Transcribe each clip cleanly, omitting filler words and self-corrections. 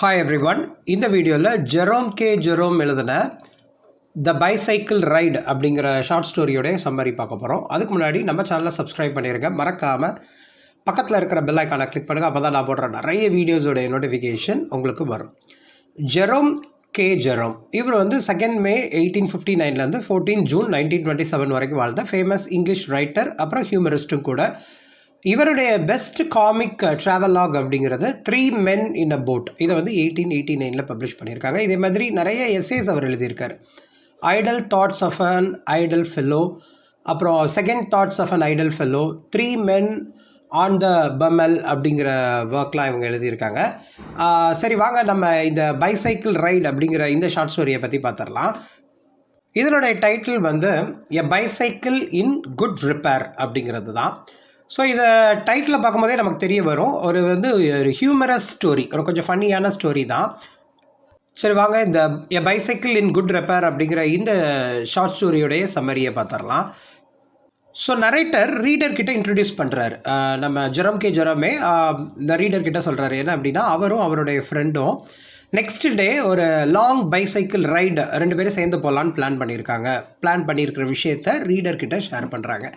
Hi everyone. இந்த வீடியோவில் Jerome எழுதின த பைசைக்கிள் ரைடு அப்படிங்கிற ஷார்ட் ஸ்டோரியோடைய சம்மரி பார்க்க போகிறோம். அதுக்கு முன்னாடி நம்ம சேனலை சப்ஸ்கிரைப் பண்ணிடுங்க. மறக்காமல் பக்கத்தில் இருக்கிற பெல் ஐக்கானை கிளிக் பண்ணுங்கள். அப்போ தான் நான் போடுற நிறைய வீடியோஸோடைய நோட்டிஃபிகேஷன் உங்களுக்கு வரும். ஜெரோம் இவர் வந்து 2 May 1859 14 June 1927 வரைக்கும் வாழ்ந்த ஃபேமஸ் இங்கிலீஷ் ரைட்டர், அப்புறம் ஹியூமரிஸ்ட்டும் கூட. இவருடைய பெஸ்ட் காமிக் ட்ராவலாக் அப்படிங்கிறது 3 Men in a Boat. இதை வந்து 1889 பப்ளிஷ் பண்ணியிருக்காங்க. இதே மாதிரி நிறைய எஸ்ஸேஸ் அவர் எழுதியிருக்கார். Idle thoughts of an idle fellow, அப்புறம் second thoughts of an idle fellow, 3 Men on the Bummel அப்படிங்கிற ஒர்க்லாம் இவங்க எழுதியிருக்காங்க. சரி, வாங்க நம்ம இந்த பைசைக்கிள் ரைடு அப்படிங்கிற இந்த ஷார்ட் ஸ்டோரியை பற்றி பார்த்துடலாம். இதனுடைய டைட்டில் வந்து எ பைசைக்கிள் இன் குட் ரிப்பேர் அப்படிங்கிறது தான். ஸோ இதை டைட்டில் பார்க்கும்போதே நமக்கு தெரிய வரும், ஒரு ஹியூமரஸ் ஸ்டோரி, ஒரு கொஞ்சம் ஃபன்னியான ஸ்டோரி தான். சரி, வாங்க இந்த எ பைசைக்கிள் இன் குட் ரிப்பேர் அப்படிங்கிற இந்த ஷார்ட் ஸ்டோரியோடைய சம்மரியை பார்த்துடலாம். ஸோ நரேட்டர் ரீடர்கிட்ட இன்ட்ரடியூஸ் பண்ணுறாரு. நம்ம ஜெரோமே இந்த ரீடர்கிட்ட சொல்கிறாரு என்ன அப்படின்னா, அவரும் அவருடைய ஃப்ரெண்டும் நெக்ஸ்ட் டே ஒரு லாங் பைசைக்கிள் ரைடு 2 பேரும் சேர்ந்து போகலான்னு பிளான் பண்ணியிருக்கிற விஷயத்த ரீடர்கிட்ட ஷேர் பண்ணுறாங்க.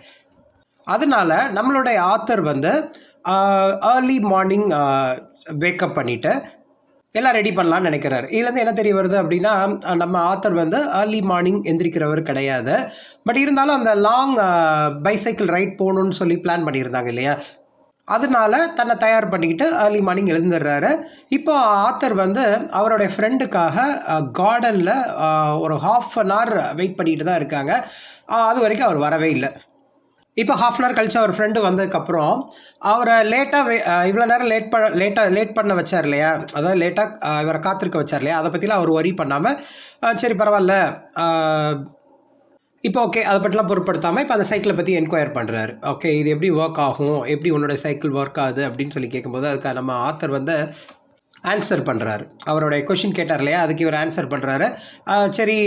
அதனால் நம்மளுடைய ஆத்தர் வந்து ஏர்லி மார்னிங் வேக்கப் பண்ணிவிட்டு எல்லாம் ரெடி பண்ணலான்னு நினைக்கிறாரு. இதுலேருந்து என்ன தெரிய வருது அப்படின்னா, நம்ம ஆத்தர் வந்து ஏர்லி மார்னிங் எந்திரிக்கிறவர் கிடையாது. பட் இருந்தாலும் அந்த லாங் பைசைக்கிள் ரைட் போகணுன்னு சொல்லி பிளான் பண்ணியிருந்தாங்க இல்லையா, அதனால தன்னை தயார் பண்ணிக்கிட்டு ஏர்லி மார்னிங் எழுந்துடுறாரு. இப்போ ஆத்தர் வந்து அவருடைய ஃப்ரெண்டுக்காக கார்டனில் ஒரு 1/2 hour வெயிட் பண்ணிட்டு தான் இருக்காங்க. அது வரைக்கும் அவர் வரவே இல்லை. இப்போ 1/2 hour கழிச்சு அவர் ஃப்ரெண்டு வந்ததுக்கப்புறம் அவரை இவ்வளோ நேரம் லேட் பண்ண வச்சார் இல்லையா, அதாவது லேட்டாக இவரை காத்திருக்க வச்சார் இல்லையா, அதை பற்றிலாம் அவர் ஒரி பண்ணாமல் சரி பரவாயில்ல, இப்போ ஓகே அதை பற்றிலாம் பொருட்படுத்தாமல் இப்போ அந்த சைக்கிளை பற்றி என்கொயர் பண்ணுறாரு. ஓகே, இது எப்படி ஒர்க் ஆகும், எப்படி உன்னோட சைக்கிள் ஒர்க் ஆகுது அப்படின்னு சொல்லி கேட்கும்போது அதுக்கு நம்ம ஆத்தர் வந்து ஆன்சர் பண்ணுறாரு. அவருடைய கொஷின் கேட்டார் இல்லையா, அதுக்கு இவர் ஆன்சர் பண்ணுறாரு. சரி,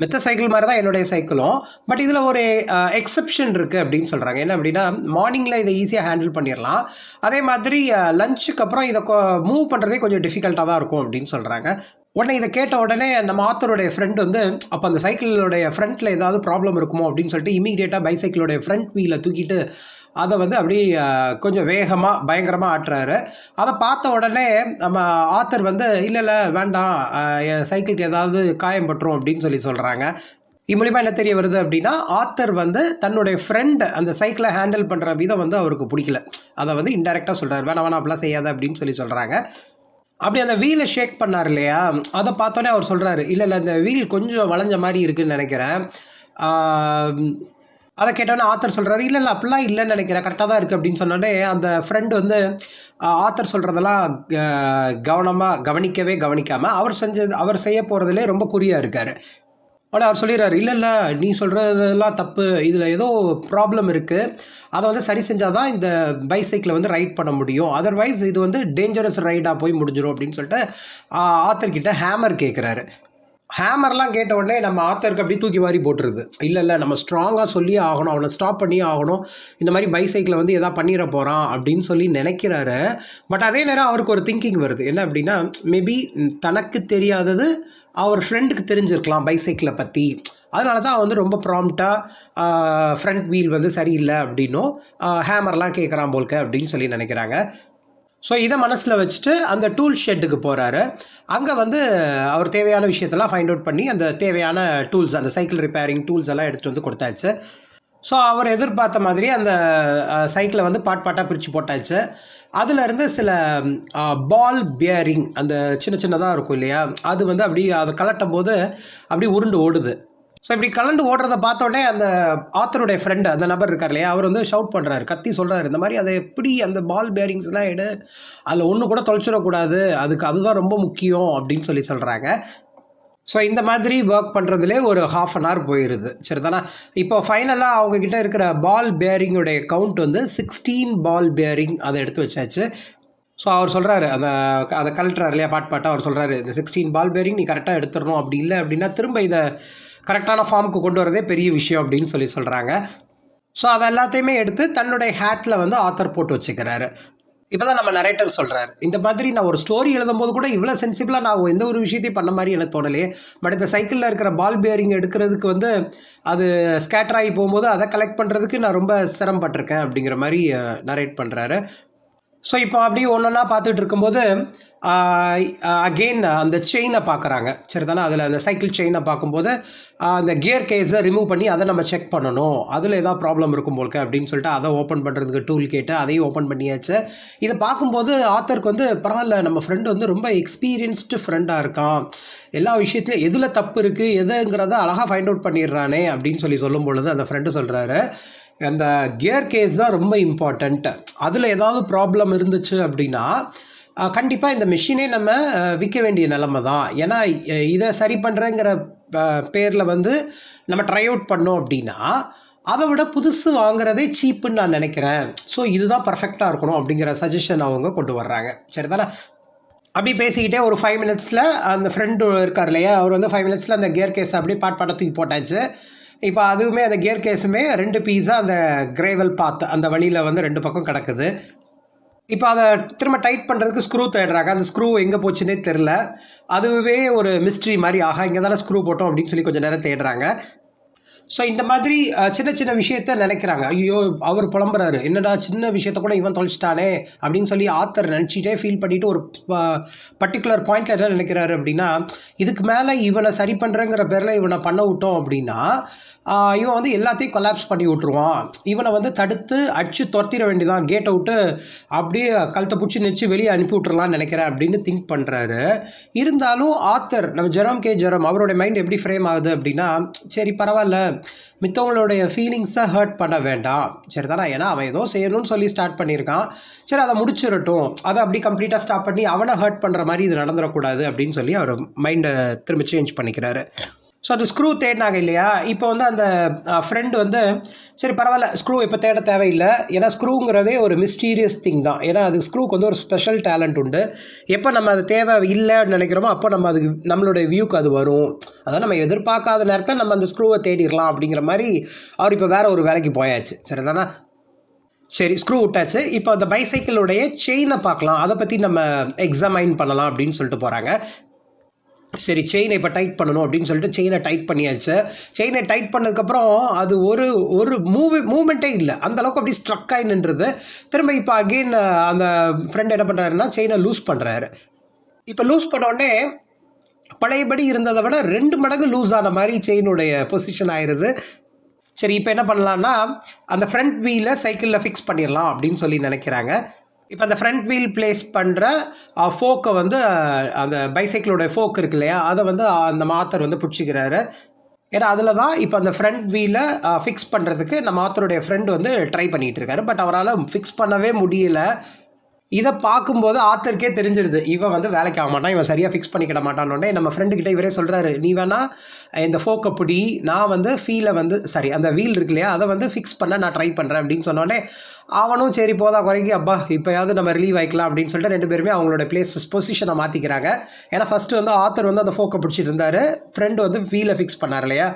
மெத்த சைக்கிள் மாதிரி தான் என்னுடைய சைக்கிளும், பட் இதில் ஒரு எக்ஸப்ஷன் இருக்குது அப்படின்னு சொல்கிறாங்க. என்ன அப்படின்னா, மார்னிங்கில் இதை ஈஸியாக ஹேண்டில் பண்ணிடலாம், அதே மாதிரி லஞ்சுக்கு அப்புறம் இதை மூவ் பண்ணுறதே கொஞ்சம் டிஃபிகல்ட்டாக தான் இருக்கும் அப்படின்னு சொல்கிறாங்க. உடனே இதை கேட்ட உடனே நம்ம ஆத்தருடைய ஃப்ரெண்ட் வந்து அப்போ அந்த சைக்கிளோடைய ஃப்ரண்ட்டில் ஏதாவது ப்ராப்ளம் இருக்குமோ அப்படின்னு சொல்லிட்டு இமீடியட்டாக பைசைக்கிளோடைய ஃப்ரண்ட் வீலை தூக்கிட்டு அதை வந்து அப்படியே கொஞ்சம் வேகமாக பயங்கரமாக ஆட்டுறாரு. அதை பார்த்த உடனே நம்ம ஆத்தர் வந்து இல்லை வேண்டாம், என் சைக்கிளுக்கு ஏதாவது காயம் பட்டுரும் அப்படின்னு சொல்லி சொல்கிறாங்க. இது மூலிமா என்ன தெரிய வருது அப்படின்னா, ஆத்தர் வந்து தன்னுடைய ஃப்ரெண்ட் அந்த சைக்கிளை ஹேண்டில் பண்ணுற விதம் வந்து அவருக்கு பிடிக்கல. அதை வந்து இன்டெரக்டாக சொல்கிறார், வேணாம் அப்படிலாம் செய்யாத அப்படின்னு சொல்லி சொல்கிறாங்க. அப்படி அந்த வீலை ஷேக் பண்ணார் இல்லையா, அதை பார்த்தோன்னே அவர் சொல்கிறாரு, இல்லை இந்த வீல் கொஞ்சம் வளைஞ்ச மாதிரி இருக்குதுன்னு நினைக்கிறேன். அதை கேட்டோன்னே ஆத்தர் சொல்கிறாரு, இல்லை அப்படிலாம் இல்லைன்னு நினைக்கிறேன், கரெக்டாக தான் இருக்குது அப்படின்னு சொன்னோடனே அந்த ஃப்ரெண்டு வந்து ஆத்தர் சொல்கிறதெல்லாம் கவனிக்காமல் அவர் செய்ய போகிறதுலே ரொம்ப குறியாக இருக்கார். உடனே அவர் சொல்லிடுறாரு, இல்லை நீ சொல்கிறதெல்லாம் தப்பு, இதில் ஏதோ ப்ராப்ளம் இருக்குது, அதை வந்து சரி செஞ்சால் தான் இந்த பைசைக்கிளை வந்து ரைட் பண்ண முடியும், அதர்வைஸ் இது வந்து டேஞ்சரஸ் ரைடாக போய் முடிஞ்சிடும் அப்படின்னு சொல்லிட்டு ஆத்தர்கிட்ட ஹேமர் கேட்குறாரு. ஹேமர்லாம் கேட்ட உடனே நம்ம ஆத்தருக்கு அப்படி தூக்கி வாரி போட்டுருது. இல்லை நம்ம ஸ்ட்ராங்காக சொல்லியே ஆகணும், அவனை ஸ்டாப் பண்ணியே ஆகணும், இந்த மாதிரி பைசைக்கிளை வந்து எதாவது பண்ணிட போகிறான் அப்படின்னு சொல்லி நினைக்கிறாரு. பட் அதே நேரம் அவருக்கு ஒரு திங்கிங் வருது, என்ன அப்படின்னா, மேபி தனக்கு தெரியாதது அவர் ஃப்ரெண்டுக்கு தெரிஞ்சிருக்கலாம் பைசைக்கிளை பற்றி, அதனால தான் அவன் வந்து ரொம்ப ப்ராம்ப்டாக ஃப்ரண்ட் வீல் வந்து சரியில்லை அப்படின்னும் ஹேமர்லாம் கேட்குறான் போல்க அப்படின்னு சொல்லி நினைக்கிறாங்க. ஸோ இதை மனசில் வச்சுட்டு அந்த டூல் ஷெட்டுக்கு போகிறாரு. அங்கே வந்து அவர் தேவையான விஷயத்தெல்லாம் ஃபைண்ட் அவுட் பண்ணி அந்த தேவையான டூல்ஸ், அந்த சைக்கிள் ரிப்பேரிங் டூல்ஸ் எல்லாம் எடுத்துகிட்டு வந்து கொடுத்தாச்சு. ஸோ அவர் எதிர்பார்த்த மாதிரி அந்த சைக்கிளை வந்து பாட்டாக பிரித்து போட்டாச்சு. அதிலேருந்து சில பால் பியரிங், அந்த சின்னதாக இருக்கும் இல்லையா, அது வந்து அப்படி அதை கலட்டும் போது அப்படி உருண்டு ஓடுது. ஸோ இப்படி கலண்டு ஓடுறத பார்த்தோடனே அந்த ஆத்தருடைய ஃப்ரெண்டு, அந்த நபர் இருக்கார் இல்லையா, அவர் வந்து ஷவுட் பண்ணுறாரு, கத்தி சொல்கிறாரு, இந்த மாதிரி அதை எப்படி அந்த பால் பேரிங்ஸ்லாம் அதில் ஒன்று கூட தொலைச்சிடக்கூடாது, அதுதான் ரொம்ப முக்கியம் அப்படின்னு சொல்லி சொல்கிறாங்க. ஸோ இந்த மாதிரி ஒர்க் பண்ணுறதுலே ஒரு 1/2 hour போயிடுது. சரி தானே. இப்போ ஃபைனலாக அவங்கக்கிட்ட இருக்கிற பால் பேரிங்குடைய கவுண்ட் வந்து 16 பால் பேரிங், அதை எடுத்து வச்சாச்சு. ஸோ அவர் சொல்கிறாரு, அதை கலட்டுறாரு இல்லையா பாட்டாக, அவர் சொல்கிறாரு, இந்த 16 பால் பேரிங் நீ கரெக்டாக எடுத்துடணும், அப்படி இல்லை அப்படின்னா திரும்ப இதை கரெக்டான ஃபார்முக்கு கொண்டு வரதே பெரிய விஷயம் அப்படின்னு சொல்லி சொல்கிறாங்க. ஸோ அதை எல்லாத்தையுமே எடுத்து தன்னுடைய ஹேட்டில் வந்து ஆத்தர் போட்டு வச்சுக்கிறாரு. இப்போ தான் நம்ம நரேட்டர் சொல்கிறார், இந்த மாதிரி நான் ஒரு ஸ்டோரி எழுதும்போது கூட இவ்வளோ சென்சிபிளாக நான் எந்த ஒரு விஷயத்தையும் பண்ண மாதிரி எனக்கு தோணலையே. பட் இந்த சைக்கிளில் இருக்கிற பால் பேரிங் எடுக்கிறதுக்கு வந்து அது ஸ்கேட்டர் ஆகி போகும்போது அதை கலெக்ட் பண்ணுறதுக்கு நான் ரொம்ப சிரமப்பட்டிருக்கேன் அப்படிங்கிற மாதிரி நரேட் பண்ணுறாரு. ஸோ இப்போ அப்படியே ஒன்றா பார்த்துட்டு இருக்கும்போது அகெயின் அந்த செயினை பார்க்குறாங்க. சரி தானே, அதில் அந்த சைக்கிள் செயினை பார்க்கும்போது அந்த கியர் கேஸை ரிமூவ் பண்ணி அதை நம்ம செக் பண்ணணும், அதில் ஏதாவது ப்ராப்ளம் இருக்கும் போல்க்க அப்படின்னு சொல்லிட்டு அதை ஓப்பன் பண்ணுறதுக்கு டூல் கேட்டு அதையும் ஓப்பன் பண்ணியாச்சு. இதை பார்க்கும்போது ஆத்தருக்கு வந்து பரவாயில்ல, நம்ம ஃப்ரெண்டு வந்து ரொம்ப எக்ஸ்பீரியன்ஸ்டு ஃப்ரெண்டாக இருக்கான், எல்லா விஷயத்துலையும் எதில் தப்பு இருக்குது எதுங்கிறத அழகாக ஃபைண்ட் அவுட் பண்ணிடுறானே அப்படின்னு சொல்லும் பொழுது அந்த ஃப்ரெண்டு சொல்கிறாரு, அந்த கியர் கேஸ் தான் ரொம்ப இம்பார்ட்டண்ட், அதில் ஏதாவது ப்ராப்ளம் இருந்துச்சு அப்படின்னா கண்டிப்பாக இந்த மிஷினே நம்ம விற்க வேண்டிய நிலமை தான். ஏன்னா இதை சரி பண்ணுறேங்கிற பேரில் வந்து நம்ம ட்ரை அவுட் பண்ணோம் அப்படின்னா அதை விட புதுசு வாங்குறதே சீப்புன்னு நான் நினைக்கிறேன். ஸோ இதுதான் பர்ஃபெக்டாக இருக்கணும் அப்படிங்கிற சஜஷன் அவங்க கொண்டு வர்றாங்க. சரி தானே, அப்படி பேசிக்கிட்டே ஒரு 5 மினிட்ஸில் அந்த ஃப்ரெண்டு இருக்கார் இல்லையா, அவர் வந்து 5 மினிட்ஸில் அந்த கியர் கேஸை அப்படியே பாட்டத்துக்கு போட்டாச்சு. இப்போ அதுவுமே அந்த கியர் கேஸுமே 2 பீஸாக அந்த கிரேவல் பாத் அந்த வழியில் வந்து 2 பக்கம் கிடக்குது. இப்போ அதை திரும்ப டைட் பண்ணுறதுக்கு ஸ்க்ரூ தேடுறாங்க. அந்த ஸ்க்ரூ எங்கே போச்சுன்னே தெரில. அதுவே ஒரு மிஸ்ட்ரி மாதிரி, ஆகா இங்கே தானே ஸ்க்ரூ போட்டோம் அப்படின்னு சொல்லி கொஞ்சம் நேரம் தேடுறாங்க. ஸோ இந்த மாதிரி சின்ன சின்ன விஷயத்த நினைக்கிறாங்க. ஐயோ அவர் புலம்புறாரு, என்னடா சின்ன விஷயத்த கூட இவன் தொலைச்சிட்டானே அப்படின்னு சொல்லி ஆத்தர் நினச்சிட்டே ஃபீல் பண்ணிவிட்டு ஒரு பர்டிகுலர் பாயிண்டில் என்ன நினைக்கிறாரு அப்படின்னா, இதுக்கு மேலே இவனை சரி பண்ணுறேங்கிற பேரில் இவனை பண்ண விட்டோம் அப்படின்னா இவன் வந்து எல்லாத்தையும் கொலாப்ஸ் பண்ணி விட்ருவான், இவனை வந்து தடுத்து அடிச்சு துரத்திட வேண்டியதான், கேட்டை விட்டு அப்படியே கழுத்தை பிடிச்சி நினச்சி வெளியே அனுப்பி விட்றலான்னு நினைக்கிறேன் அப்படின்னு திங்க் பண்ணுறாரு. இருந்தாலும் ஆத்தர் நம்ம ஜெரோம் அவருடைய மைண்ட் எப்படி ஃப்ரேம் ஆகுது அப்படின்னா, சரி பரவாயில்ல, மித்தவங்களுடைய ஃபீலிங்ஸை ஹர்ட் பண்ண வேண்டாம், சரி தானே, ஏன்னா அவன் ஏதோ செய்யணும்னு சொல்லி ஸ்டார்ட் பண்ணியிருக்கான், சரி அதை முடிச்சிடட்டும், அதை அப்படி கம்ப்ளீட்டாக ஸ்டாப் பண்ணி அவனை ஹர்ட் பண்ணுற மாதிரி இது நடந்துடக்கூடாது அப்படின்னு சொல்லி அவர் மைண்டை திரும்ப சேஞ்ச் பண்ணிக்கிறாரு. ஸோ அந்த ஸ்க்ரூ தேடினாங்க இல்லையா, இப்போ வந்து அந்த ஃப்ரெண்டு வந்து சரி பரவாயில்ல ஸ்க்ரூ இப்போ தேட தேவையில்லை, ஏன்னா ஸ்க்ரூங்கிறதே ஒரு மிஸ்டீரியஸ் திங் தான், ஏன்னா அது ஸ்க்ரூக்கு வந்து ஒரு ஸ்பெஷல் டேலண்ட் உண்டு, எப்போ நம்ம அது தேவை இல்லைன்னு நினைக்கிறோமோ அப்போ நம்ம அதுக்கு நம்மளுடைய வியூக்கு அது வரும், அதான் நம்ம எதிர்பார்க்காத நேரத்தில் நம்ம அந்த ஸ்க்ரூவை தேடிடலாம் அப்படிங்கிற மாதிரி அவர் இப்போ வேறு ஒரு வேலைக்கு போயாச்சு. சரி தானே, சரி ஸ்க்ரூ விட்டாச்சு. இப்போ அந்த பைசைக்கிளுடைய செயினை பார்க்கலாம், அதை பற்றி நம்ம எக்ஸாமைன் பண்ணலாம் அப்படின்னு சொல்லிட்டு போகிறாங்க. சரி செயினை இப்போ டைட் பண்ணணும் அப்படின்னு சொல்லிட்டு செயினை டைட் பண்ணியாச்சு. செயினை டைட் பண்ணதுக்கப்புறம் அது ஒரு மூமெண்ட்டே இல்லை, அந்தளவுக்கு அப்படி ஸ்ட்ரக் ஆகி நின்றுது. திரும்ப இப்போ அகெயின் அந்த ஃப்ரெண்ட் என்ன பண்ணுறாருன்னா செயினை லூஸ் பண்ணுறாரு. இப்போ லூஸ் பண்ணோடனே பழையபடி இருந்ததை விட 2 மடங்கு லூஸ் ஆன மாதிரி செயினுடைய பொசிஷன் ஆயிடுது. சரி இப்போ என்ன பண்ணலான்னா அந்த ஃப்ரண்ட் வீலை சைக்கிளில் ஃபிக்ஸ் பண்ணிடலாம் அப்படின்னு சொல்லி நினைக்கிறாங்க. இப்போ அந்த ஃப்ரண்ட் வீல் பிளேஸ் பண்ணுற ஃபோக்கை வந்து அந்த பைசைக்கிளோட ஃபோக் இருக்கு இல்லையா, அதை வந்து அந்த ஆத்தர் வந்து பிடிச்சிக்கிறாரு. ஏன்னா அதில் தான் இப்போ அந்த ஃப்ரண்ட் வீலை ஃபிக்ஸ் பண்ணுறதுக்கு நம்ம ஆத்தருடைய ஃப்ரெண்டு வந்து ட்ரை பண்ணிகிட்டு இருக்காரு. பட் அவரால் ஃபிக்ஸ் பண்ணவே முடியல. இதை பார்க்கும்போது ஆத்தருக்கே தெரிஞ்சிருது, இவன் வந்து வேலைக்கு ஆக மாட்டான், இவன் சரியாக ஃபிக்ஸ் பண்ணிக்கிட மாட்டானோடனே நம்ம ஃப்ரெண்டுக்கிட்ட இவரே சொல்கிறாரு, நீ வேணா இந்த ஃபோக்கை பிடி, நான் வந்து ஃபீலை வந்து அந்த வீல் இருக்கு இல்லையா அதை வந்து ஃபிக்ஸ் பண்ண நான் ட்ரை பண்ணுறேன் அப்படின்னு சொன்னோடனே அவனும் சரி போதா குறைக்கி அப்பா இப்போயாவது நம்ம ரிலீவ் ஆகிக்கலாம் அப்படின்னு சொல்லிட்டு 2 பேருமே அவங்களோட பொசிஷனை மாற்றிக்கிறாங்க. ஏன்னா ஃபஸ்ட்டு வந்து ஆத்தர் வந்து அந்த ஃபோக்கை பிடிச்சிட்டு இருந்தார், ஃப்ரெண்டு வந்து வீலை ஃபிக்ஸ் பண்ணார் இல்லையா,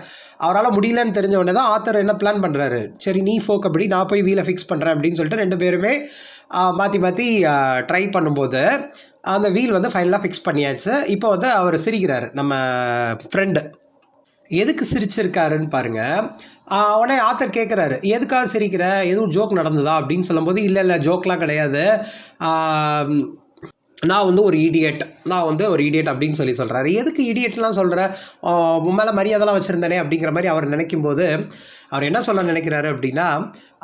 அவரால் முடியலன்னு தெரிஞ்ச உடனே தான் ஆத்தர் என்ன பிளான் பண்ணுறாரு, சரி நீ ஃபோக்கை பிடி நான் போய் வீலை ஃபிக்ஸ் பண்ணுறேன் அப்படின்னு சொல்லிட்டு 2 பேருமே மாற்றி ட்ரை பண்ணும்போது அந்த வீல் வந்து ஃபைனலாக ஃபிக்ஸ் பண்ணியாச்சு. இப்போ வந்து அவர் சிரிக்கிறார் நம்ம ஃப்ரெண்டு. எதுக்கு சிரிச்சிருக்காருன்னு பாருங்கள். உடனே ஆத்தர் கேட்குறாரு, எதுக்காக சிரிக்கிற, எதுவும் ஜோக் நடந்ததா அப்படின்னு சொல்லும்போது இல்லை ஜோக்லாம் கிடையாது, நான் வந்து ஒரு இடியட் அப்படின்னு சொல்கிறாரு. எதுக்கு இடியட்லாம் சொல்கிற, உன் மேலே மரியாதைலாம் வச்சுருந்தேனே அப்படிங்கிற மாதிரி அவர் நினைக்கும்போது அவர் என்ன சொல்ல நினைக்கிறாரு அப்படின்னா,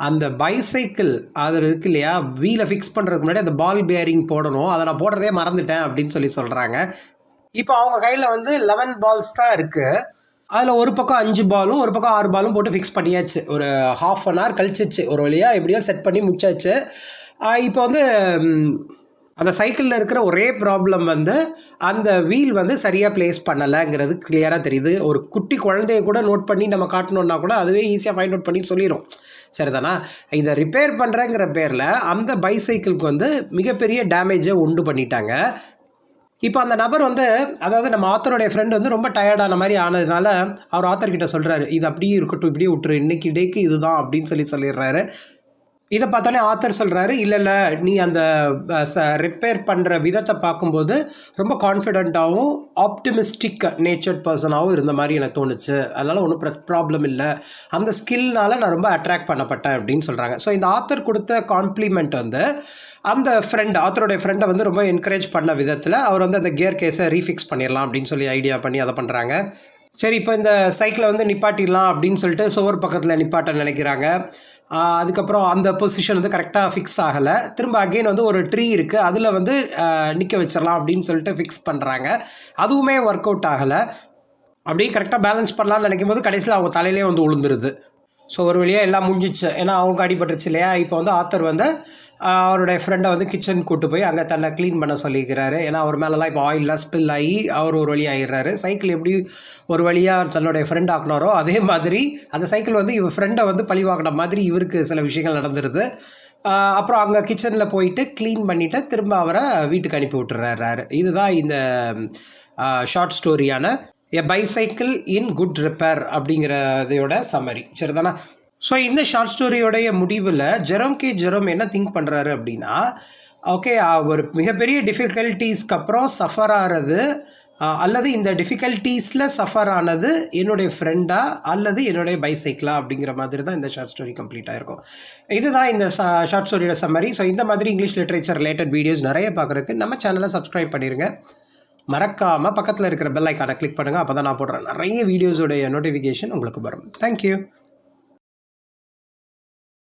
அந்த பைசைக்கிள் அது இருக்கு இல்லையா, வீலை ஃபிக்ஸ் பண்ணுறதுக்கு முன்னாடி அந்த பால் பேரிங் போடணும், அதை நான் போடுறதே மறந்துட்டேன் அப்படின்னு சொல்கிறாங்க. இப்போ அவங்க கையில் வந்து 11 பால்ஸ் தான் இருக்குது. அதில் ஒரு பக்கம் 5 பாலும் ஒரு பக்கம் 6 பாலும் போட்டு ஃபிக்ஸ் பண்ணியாச்சு. ஒரு ½ அன் ஹவர் கழிச்சிச்சு, ஒரு வழியாக எப்படியோ செட் பண்ணி முடிச்சாச்சு. இப்போ வந்து அந்த சைக்கிளில் இருக்கிற ஒரே ப்ராப்ளம் வந்து அந்த வீல் வந்து சரியாக ப்ளேஸ் பண்ணலைங்கிறது கிளியராக தெரியுது. ஒரு குட்டி குழந்தைய கூட நோட் பண்ணி நம்ம காட்டணுன்னா கூட அதுவே ஈஸியாக ஃபைண்ட் அவுட் பண்ணி சொல்லிடும். சரிதானா, இதை ரிப்பேர் பண்ணுறேங்கிற பேரில் அந்த பைசைக்கிளுக்கு வந்து மிகப்பெரிய டேமேஜை உண்டு பண்ணிட்டாங்க. இப்போ அந்த நபர் வந்து அதாவது நம்ம ஆத்தருடைய ஃப்ரெண்டு வந்து ரொம்ப டயர்டான மாதிரி ஆனதுனால அவர் ஆத்தர்கிட்ட சொல்கிறாரு, இது அப்படியே இருக்கட்டும், இப்படியே விட்டுரு, இன்றைக்கி டேக்கு இதுதான் அப்படின்னு சொல்லிடுறாரு. இதை பார்த்தோன்னே ஆத்தர் சொல்கிறாரு, இல்லை நீ அந்த ரிப்பேர் பண்ணுற விதத்தை பார்க்கும்போது ரொம்ப கான்ஃபிடென்ட்டாகவும் ஆப்டிமிஸ்டிக் நேச்சர்ட் பர்சனாகவும் இருந்த மாதிரி எனக்கு தோணுச்சு. அதனால் ஒன்றும் ப்ராப்ளம் இல்லை, அந்த ஸ்கில்னால் நான் ரொம்ப அட்ராக்ட் பண்ணப்பட்டேன் அப்படின்னு சொல்கிறாங்க. ஸோ இந்த ஆத்தர் கொடுத்த காம்ப்ளிமெண்ட் வந்து அந்த ஆத்தருடைய ஃப்ரெண்டை வந்து ரொம்ப என்கரேஜ் பண்ண விதத்தில் அவர் வந்து அந்த கியர் கேஸை ரீஃபிக்ஸ் பண்ணிடலாம் அப்படின்னு சொல்லி ஐடியா பண்ணி அதை பண்ணுறாங்க. சரி, இப்போ இந்த சைக்கிளை வந்து நிப்பாட்டிடலாம் அப்படின்னு சொல்லிட்டு சுவர் பக்கத்தில் நிப்பாட்ட நினைக்கிறாங்க. அதுக்கப்புறம் அந்த பொசிஷன் வந்து கரெக்டாக ஃபிக்ஸ் ஆகலை. திரும்ப அகெயின் வந்து ஒரு ட்ரீ இருக்குது, அதில் வந்து நிற்க வச்சிடலாம் அப்படின்னு சொல்லிட்டு ஃபிக்ஸ் பண்ணுறாங்க. அதுவுமே ஒர்க் அவுட் ஆகலை. அப்படியே கரெக்டாக பேலன்ஸ் பண்ணலான்னு நினைக்கும் போது கடைசியில் அவங்க தலையிலே வந்து விழுந்துருது. ஸோ ஒரு வழியாக எல்லாம் முடிஞ்சிச்சு, ஏன்னா அவங்க அடிபட்டுருச்சு இல்லையா. இப்போ வந்து ஆத்தர் வந்து அவருடைய ஃப்ரெண்டை வந்து கிச்சன் கூட்டு போய் அங்கே தன்னை க்ளீன் பண்ண சொல்லிக்கிறாரு. ஏன்னா அவர் மேலெலாம் இப்போ ஆயிலெலாம் ஸ்பில் ஆகி அவர் ஒரு வழி ஆகிடுறாரு. சைக்கிள் எப்படி ஒரு வழியாக தன்னுடைய ஃப்ரெண்ட் ஆக்கினாரோ அதே மாதிரி அந்த சைக்கிள் வந்து இவர் ஃப்ரெண்டை வந்து பழிவாக்கின மாதிரி இவருக்கு சில விஷயங்கள் நடந்துருது. அப்புறம் அங்கே கிச்சனில் போயிட்டு க்ளீன் பண்ணிவிட்டு திரும்ப அவரை வீட்டுக்கு அனுப்பி விட்டுறாரு. இதுதான் இந்த ஷார்ட் ஸ்டோரியான a bicycle in good repair அப்படிங்கிறதையோட சம்மரி. சரிதானா? ஸோ இந்த ஷார்ட் ஸ்டோரியோடைய முடிவில் ஜெரோம் என்ன திங்க் பண்ணுறாரு அப்படின்னா, ஓகே, ஒரு மிகப்பெரிய டிஃபிகல்ட்டிஸ்க்கு அப்புறம் சஃபர் ஆகிறது அல்லது இந்த டிஃபிகல்ட்டிஸில் சஃபர் ஆனது என்னுடைய ஃப்ரெண்டா அல்லது என்னுடைய பைசைக்கிளா அப்படிங்கிற மாதிரி தான் இந்த ஷார்ட் ஸ்டோரி கம்ப்ளீட் ஆகிருக்கும். இதுதான் இந்த ஷார்ட் ஸ்டோரியோட சம்மரி. ஸோ இந்த மாதிரி இங்கிலீஷ் லிட்ரேச்சர் ரிலேட்டட் வீடியோஸ் நிறைய பார்க்குறதுக்கு நம்ம சேனலை சப்ஸ்கிரைப் பண்ணிடுங்க. மறக்காமல் பக்கத்தில் இருக்கிற பெல் ஐக்கானை கிளிக் பண்ணுங்கள். அப்போ தான் நான் போடுறேன் நிறைய வீடியோஸோடைய நோட்டிஃபிகேஷன் உங்களுக்கு வரும். தேங்க்யூ.